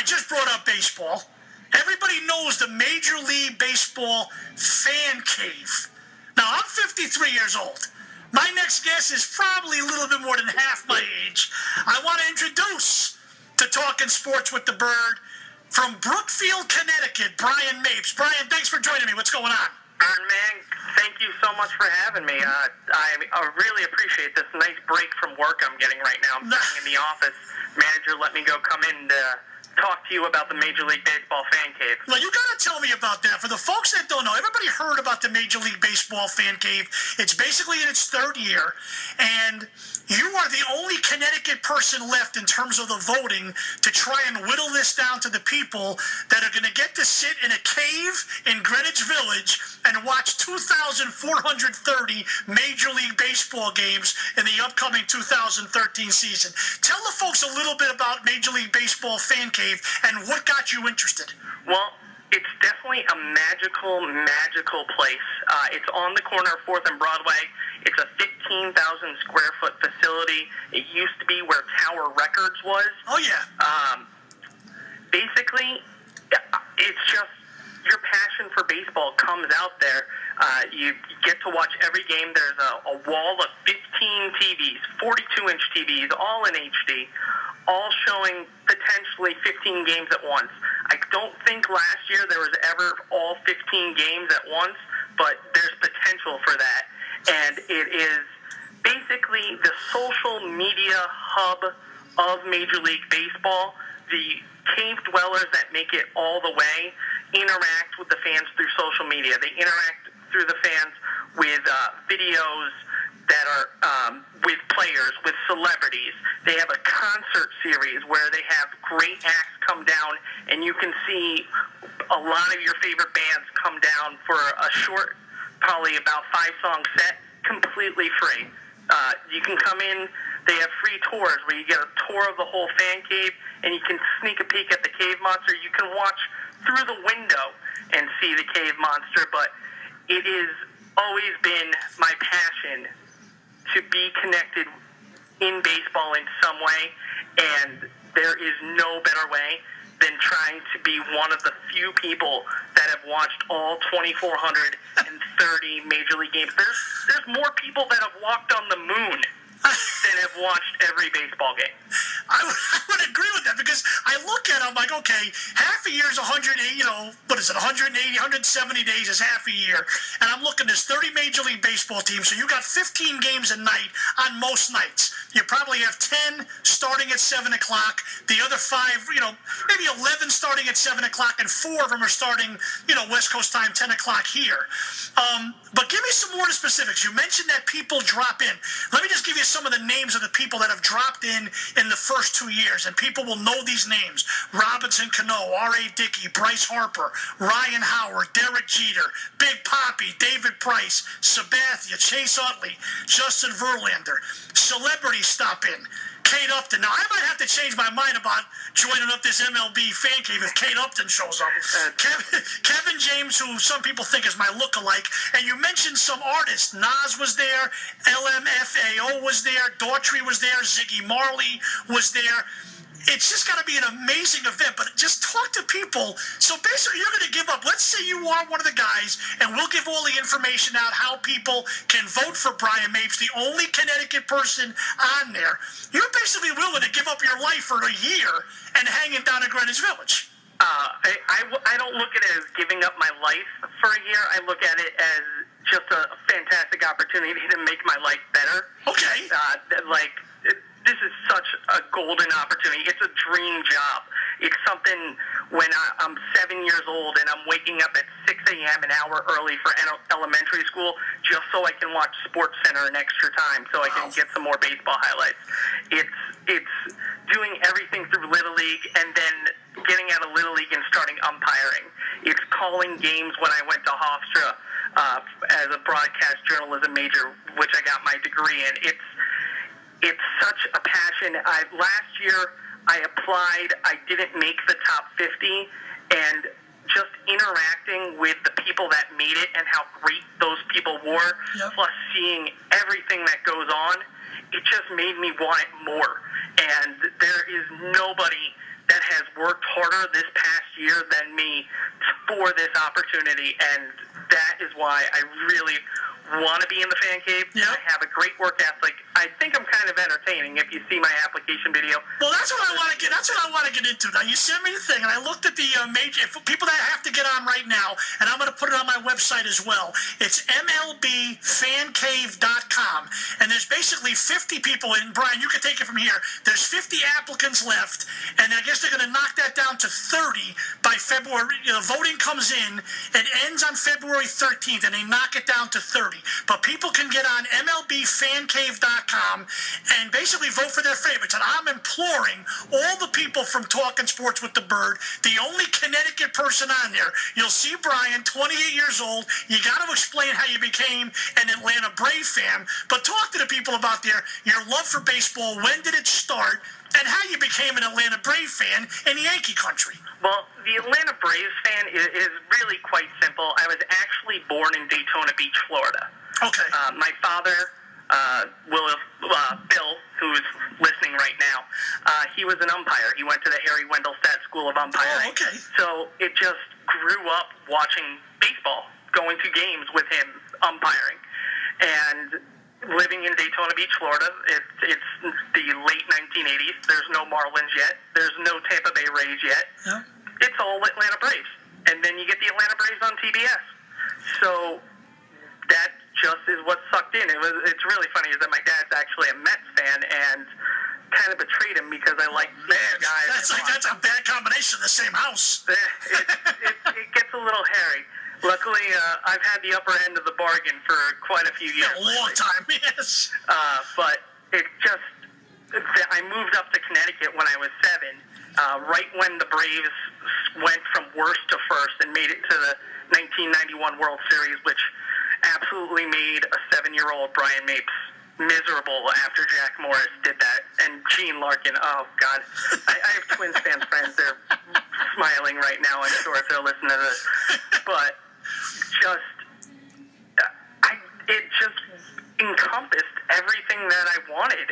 I just brought up baseball. Everybody knows the Major League Baseball fan cave. Now, I'm 53 years old. My next guest is probably a little bit more than half my age. I want to introduce to Talkin' Sports with the Bird from Brookfield, Connecticut, Bryan Mapes. Bryan, thanks for joining me. What's going on? Birdman, thank you so much for having me. I really appreciate this nice break from work I'm getting right now. I'm sitting in the office. Manager let me go come in to talk to you about the Major League Baseball fan cave. Well, you got to tell me about that. For the folks that don't know, everybody heard about the Major League Baseball fan cave. It's basically in its third year, and you are the only Connecticut person left in terms of the voting to try and whittle this down to the people that are going to get to sit in a cave in Greenwich Village and watch 2,430 Major League Baseball games in the upcoming 2013 season. Tell the folks a little bit about Major League Baseball fan cave and what got you interested. Well, it's definitely a magical place. It's on the corner of 4th and Broadway. It's a 15,000 square foot facility. It used to be where Tower Records was. Oh, yeah. Basically, it's just your passion for baseball comes out there. You get to watch every game. There's a wall of 15 TVs, 42-inch TVs, all in HD, all showing potentially 15 games at once. I don't think last year there was ever all 15 games at once, but there's potential for that. And it is basically the social media hub of Major League Baseball. The cave dwellers that make it all the way interact with the fans through social media. They interact through the fans with videos that are with players, with celebrities. They have a concert series where they have great acts come down, and you can see a lot of your favorite bands come down for a short, probably about 5-song set, completely free. You can come in. They have free tours where you get a tour of the whole fan cave, and you can sneak a peek at the cave monster. You can watch through the window and see the cave monster, but it has always been my passion to be connected in baseball in some way, and there is no better way than trying to be one of the few people that have watched all 2,430 Major League games. There's more people that have walked on the moon than have watched every baseball game. I would agree with that, because I look at it, I'm like, okay, half a year is 180, 180, 170 days is half a year. And I'm looking, there's 30 Major League Baseball teams, so you got 15 games a night on most nights. You probably have 10 starting at 7 o'clock, the other 5, maybe 11 starting at 7 o'clock, and 4 of them are starting, West Coast time, 10 o'clock here. But give me some more specifics. You mentioned that people drop in. Let me just give you some of the names of the people that have dropped in the first 2 years, and people will know these names: Robinson Cano, R.A. Dickey, Bryce Harper, Ryan Howard, Derek Jeter, Big Papi, David Price, Sabathia, Chase Utley, Justin Verlander. Celebrities stop in. Kate Upton. Now, I might have to change my mind about joining up this MLB fan cave if Kate Upton shows up. Kevin James, who some people think is my lookalike. And you mentioned some artists. Nas was there. LMFAO was there. Daughtry was there. Ziggy Marley was there. It's just got to be an amazing event, but just talk to people. So basically, you're going to give up. Let's say you are one of the guys, and we'll give all the information out how people can vote for Bryan Mapes, the only Connecticut person on there. You're basically willing to give up your life for a year and hang it down at Greenwich Village. I don't look at it as giving up my life for a year. I look at it as just a fantastic opportunity to make my life better. Okay. This is such a golden opportunity. It's a dream job. It's something when I'm 7 years old and I'm waking up at 6 a.m. an hour early for elementary school just so I can watch Sports Center an extra time so I can get some more baseball highlights. It's doing everything through Little League and then getting out of Little League and starting umpiring. It's calling games when I went to Hofstra as a broadcast journalism major, which I got my degree in. It's such a passion. Last year, I applied. I didn't make the top 50, and just interacting with the people that made it and how great those people were, plus seeing everything that goes on, it just made me want it more. And there is nobody that has worked harder this past year than me for this opportunity, and that is why I really want to be in the fan cave. Yep. I have a great work ethic. I think I'm kind of entertaining if you see my application video. Well, that's what I want to get. That's what I want to get into. Now, you sent me the thing, and I looked at the major people that have to get on right now, and I'm going to put it on my website as well. It's MLBFanCave.com, and there's basically 50 people in. Brian, you can take it from here. There's 50 applicants left, and I guess they're going to knock that down to 30 by February. Voting comes in, it ends on February 13th, and they knock it down to 30. But people can get on MLBFanCave.com and basically vote for their favorites. And I'm imploring all the people from Talkin Sports with the Bird, the only Connecticut person on there. You'll see Bryan, 28 years old. You got to explain how you became an Atlanta Brave fan. But talk to the people about your love for baseball. When did it start? And how you became an Atlanta Brave fan in Yankee country. Well, the Atlanta Braves fan is really quite simple. I was actually born in Daytona Beach, Florida. Okay. My father, Bill, who's listening right now, he was an umpire. He went to the Harry Wendelstedt School of Umpiring. Oh, okay. So it just grew up watching baseball, going to games with him umpiring. And living in Daytona Beach, Florida, it's the late 1980s. There's no Marlins yet. There's no Tampa Bay Rays yet. Yeah. It's all Atlanta Braves. And then you get the Atlanta Braves on TBS. So that just is what sucked in. It's really funny is that my dad's actually a Mets fan and kind of betrayed him because I like Mets guys. That's a bad combination in the same house. It gets a little hairy. Luckily, I've had the upper end of the bargain for quite a few years. A long time, yes. But it just, I moved up to Connecticut when I was 7, right when the Braves went from worst to first and made it to the 1991 World Series, which absolutely made a 7-year-old Brian Mapes miserable after Jack Morris did that. And Gene Larkin, oh, God. I have Twins fan friends. They're smiling right now, I'm sure, if they're listening to this. But it just encompassed everything that I wanted.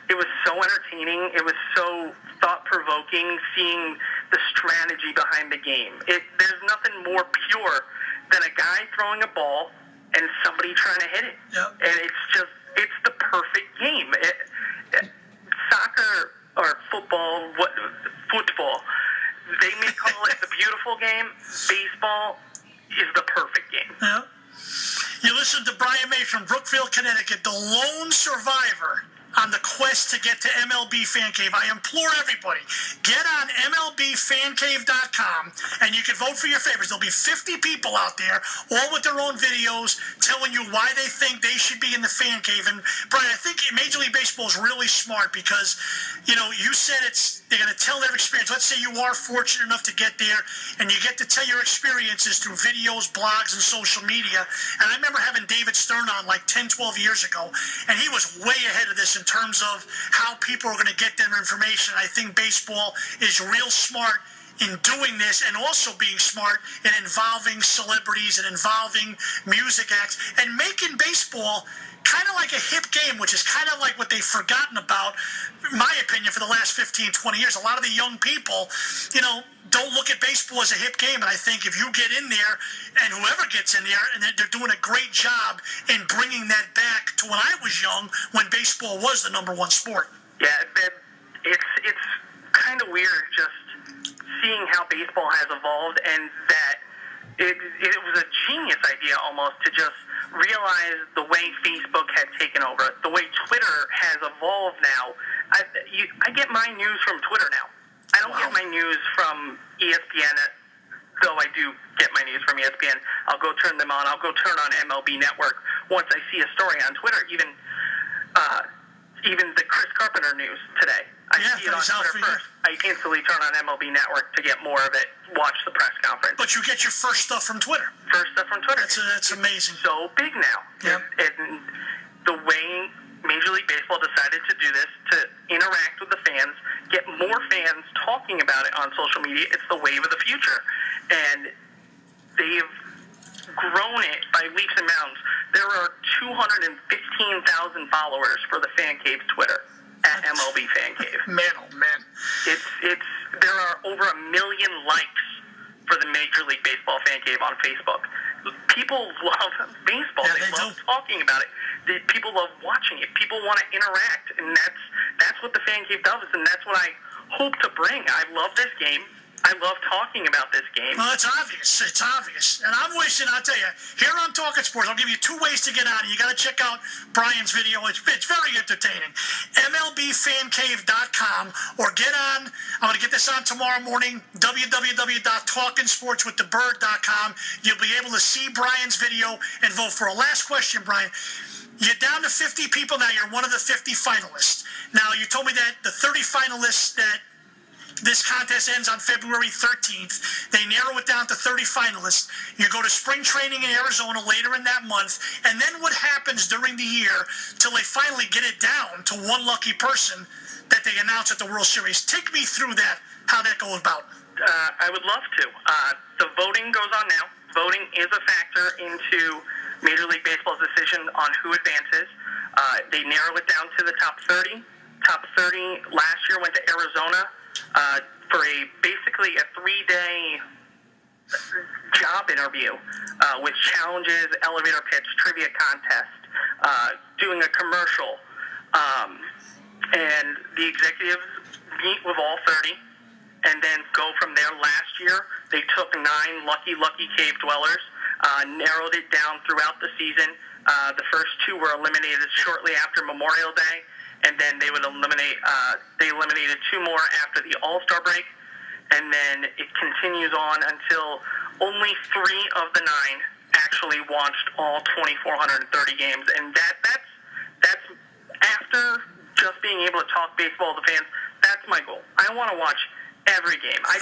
It was so entertaining. It was so thought-provoking, seeing the strategy behind the game. There's nothing more pure than a guy throwing a ball and somebody trying to hit it. Yep. And it's the perfect game. Soccer or football, they may call it the beautiful game. Baseball is the perfect game. Yeah. You listen to Brian May from Brookfield, Connecticut, the lone survivor on the quest to get to MLB Fan Cave. I implore everybody, get on MLBFanCave.com, and you can vote for your favorites. There'll be 50 people out there, all with their own videos, telling you why they think they should be in the Fan Cave. And, Brian, I think Major League Baseball is really smart because, you said they're going to tell their experience. Let's say you are fortunate enough to get there, and you get to tell your experiences through videos, blogs, and social media. And I remember having David Stern on like 10, 12 years ago, and he was way ahead of this in terms of how people are going to get their information. I think baseball is real smart in doing this, and also being smart in involving celebrities and involving music acts and making baseball kind of like a hip game, which is kind of like what they've forgotten about, in my opinion, for the last 15, 20 years. A lot of the young people, don't look at baseball as a hip game. And I think if you get in there, and whoever gets in there, and they're doing a great job in bringing that back to when I was young, when baseball was the number one sport. Yeah, it's kind of weird just seeing how baseball has evolved, and that it was a genius idea almost to just realize the way Facebook had taken over, the way Twitter has evolved now. I get my news from Twitter now. I don't get my news from ESPN, though I do get my news from ESPN. I'll go turn them on. I'll go turn on MLB Network once I see a story on Twitter. Even the Chris Carpenter news today. I see it on Twitter first. I instantly turn on MLB Network to get more of it, watch the press conference. But you get your first stuff from Twitter. First stuff from Twitter. That's amazing. It's so big now. Yep. And the way Major League Baseball decided to do this, to interact with the fans, get more fans talking about it on social media, it's the wave of the future. And they've grown it by leaps and bounds. There are 215,000 followers for the Fan Cave's Twitter. at MLB Fan Cave. Man, oh man. There are over 1 million likes for the Major League Baseball Fan Cave on Facebook. People love baseball. Yeah, they love do. talking about it. People love watching it. People want to interact, and that's what the Fan Cave does, and that's what I hope to bring. I love this game. I love talking about this game. Well, it's obvious. It's obvious. And I'm wishing, I'll tell you, here on Talkin Sports, I'll give you 2 ways to get on it. You got to check out Bryan's video. It's very entertaining. MLBFancave.com, or get on, I'm going to get this on tomorrow morning, www.talkinsportswiththebird.com. You'll be able to see Bryan's video and vote for a last question, Bryan. You're down to 50 people now. You're one of the 50 finalists. Now, you told me that the 30 finalists that this contest ends on February 13th. They narrow it down to 30 finalists. You go to spring training in Arizona later in that month. And then what happens during the year till they finally get it down to one lucky person that they announce at the World Series? Take me through that, how that goes about. I would love to. The voting goes on now. Voting is a factor into Major League Baseball's decision on who advances. They narrow it down to the top 30. Top 30 last year went to Arizona. For basically a 3-day job interview with challenges, elevator pitch, trivia contest, doing a commercial, and the executives meet with all 30 and then go from there. Last year, they took 9 lucky cave dwellers, narrowed it down throughout the season. The first 2 were eliminated shortly after Memorial Day. And then they would they eliminated 2 more after the All-Star break. And then it continues on until only 3 of the 9 actually watched all 2,430 games. And that's after just being able to talk baseball to fans. That's my goal. I want to watch every game. I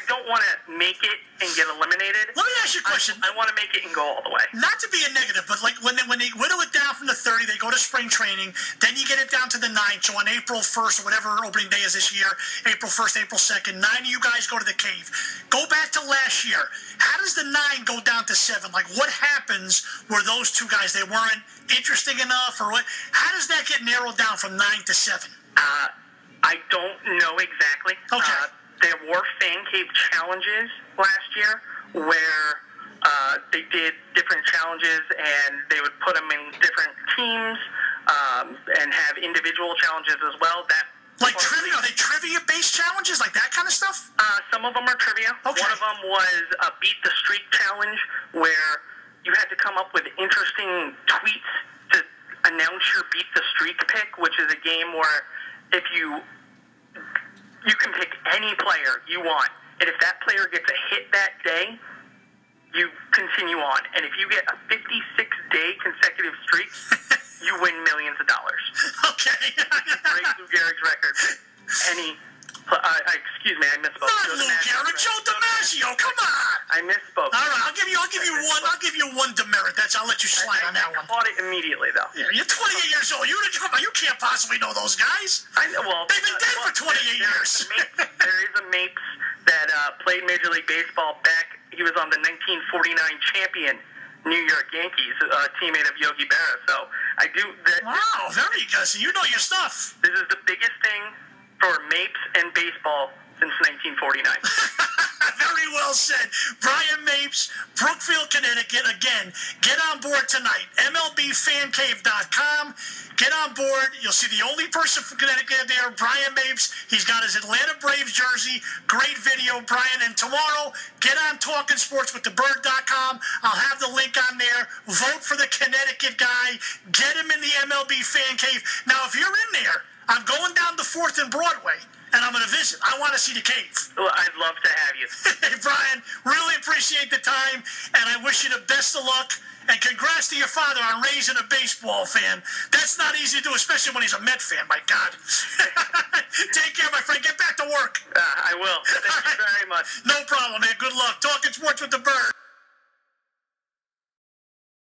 don't want to make it and get eliminated. Let me ask you a question. I want to make it and go all the way. Not to be a negative, but like when they whittle it down from the 30, they go to spring training, then you get it down to the 9. So on April 1st, or whatever opening day is this year, April 1st, April 2nd, 9 of you guys go to the cave. Go back to last year. How does the 9 go down to 7? Like, what happens where those 2 guys, they weren't interesting enough, or what? How does that get narrowed down from 9 to 7? I don't know exactly. Okay. There were Fan Cave challenges last year where they did different challenges and they would put them in different teams and have individual challenges as well. Like trivia? Are they trivia-based challenges? Like that kind of stuff? Some of them are trivia. Okay. One of them was a Beat the Streak challenge where you had to come up with interesting tweets to announce your Beat the Streak pick, which is a game where if you can pick any player you want, and if that player gets a hit that day, you continue on. And if you get a 56-day consecutive streak, you win millions of dollars. Okay. Break Lou Gehrig's record. Excuse me, I misspoke. Not Lou Gehrig, Joe DiMaggio. Come on. I misspoke. All right, I'll give you one. I'll give you one demerit. I'll let you slide on that one. I caught it immediately, though. Yeah, you're 28 years old. You can't possibly know those guys. I know. Well, they've been dead for 28 years. There is a Mapes that played Major League Baseball back. He was on the 1949 champion New York Yankees, a teammate of Yogi Berra. So I do that. Wow, very good. So you know your stuff. This is the biggest thing for Mapes and baseball since 1949. Very well said. Bryan Mapes, Brookfield, Connecticut. Again, get on board tonight. MLBFancave.com. Get on board. You'll see the only person from Connecticut there, Bryan Mapes. He's got his Atlanta Braves jersey. Great video, Bryan. And tomorrow, get on TalkinSportsWithTheBird.com. I'll have the link on there. Vote for the Connecticut guy. Get him in the MLB Fan Cave. Now, if you're in there, I'm going down to 4th and Broadway, and I'm going to visit. I want to see the cave. Well, I'd love to have you. Hey, Bryan, really appreciate the time, and I wish you the best of luck. And congrats to your father on raising a baseball fan. That's not easy to do, especially when he's a Met fan, my God. Take care, my friend. Get back to work. I will. Thank you very much. No problem, man. Good luck. Talking Sports with the Bird.